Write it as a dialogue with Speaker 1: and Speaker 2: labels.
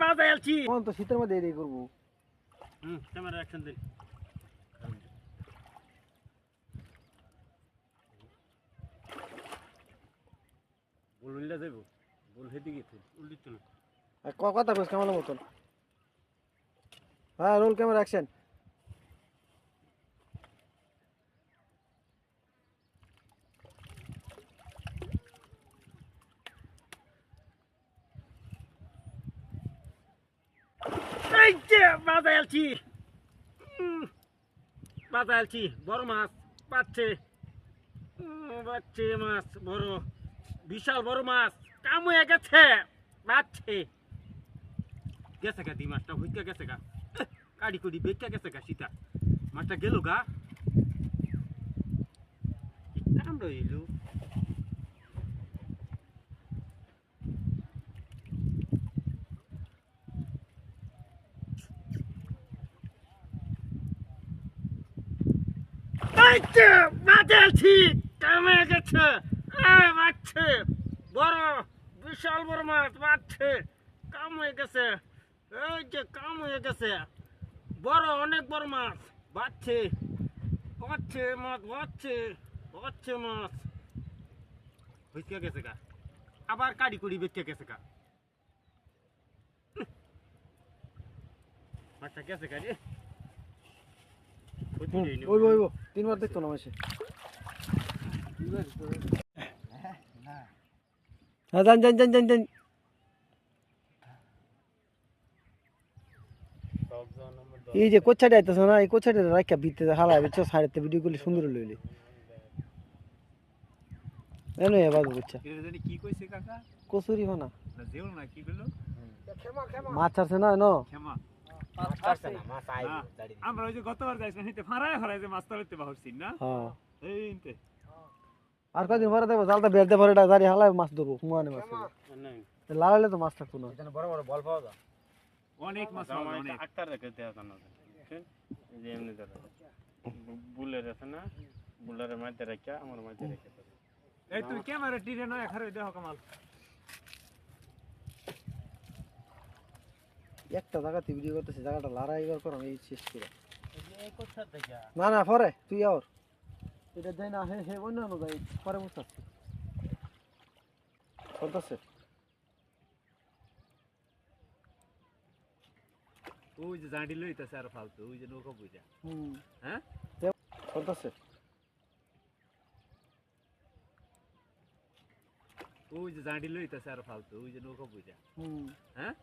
Speaker 1: বাজায় আলছি
Speaker 2: কোন তো শীতের মধ্যে এটাই করবো।
Speaker 1: ক্যামেরা অ্যাকশন দিন বল উল্লা যাইব বল হেদি গেছে উল্লিত না
Speaker 2: কথা কইস কেমন মতন। হ্যাঁ রোল ক্যামেরা অ্যাকশন।
Speaker 1: এই যে বাজায় আলছি বাজায় আলছি বড় মাছ পাচ্ছে বাচ্চে মাছ বড় বিশাল বড় মাছ কাম হয়ে গেছে বাচ্চে গেছে গা দি মাছটা হইতে গেছে গা কাড়ি কুড়ি বেচা গেছে গা সীতা মাছটা গেল গা কাম রইল বাজালছি কামে গেছে বাচ্চে বড় বিশাল বড় মাছ বাচ্চে কাম হয়ে গেছে এই যে কাম হয়ে গেছে বড় অনেক বড় মাছ বাচ্চে বাচ্চে মাছ বাচ্চে বাচ্চে মাছ হইতে গেছে গা আবার কাড়ি কুড়ি বেচে গেছে গা মাছটা গেছে গা রে
Speaker 2: ওই ওই 3বার দেখতো না মাসে। হ্যাঁ জান জান জান জান জান। এই যে কোচ্ছাটি আইতেছ না এই কোচ্ছাটি রাখিয়া বিতে হালা বিচ্ছ সাইডে ভিডিও করলে সুন্দর লইলে এনে বাবু বুঝছা
Speaker 1: কি কইছে কাকা
Speaker 2: কসুরি হনা
Speaker 1: না যেও না কি বললো
Speaker 2: মাছ আছে না নো
Speaker 1: ক্ষমা আমরা ওই যে গতবার যাইছিলাম নিতে ফারায় ফারায় যে মাছ ধরতে বাহরছি না
Speaker 2: হ্যাঁ
Speaker 1: এইতে
Speaker 2: আর কদিন পরে দেবো জালটা বের দে পরে এটা জারি হালায় মাছ ধরবো হুমানে মাছ লাগাইলে তো মাছ থাকতো না
Speaker 1: এখানে বড় বড় বল পাওয়া যায় অনেক মাছ পাওয়া যায় অনেক আটটার রেখে দেওয়া জানা যায় এই যে এমনি ধরে বুলের আছে না বুলের মধ্যে রেখে আমার মধ্যে রেখে এই তুই ক্যামেরা টিরে নয় এখানে দেখো কামাল
Speaker 2: একটা জায়গাতে ভিডিও করতেছে জায়গাটা লড়াই করাম এই শেষ করে না না পরে তুই আর এটা যাই না হে হে অন্য যাই পরে বুঝতে চলতেছে
Speaker 1: ওই যে জাঁড়ি লইতেছে আর ফালতু ওই যে নৌকা বুঝা হ্যাঁ
Speaker 2: চলতেছে
Speaker 1: ওই যে জাঁড়ি লইতেছে আর ফালতু ওই যে নৌকা বুঝা হ্যাঁ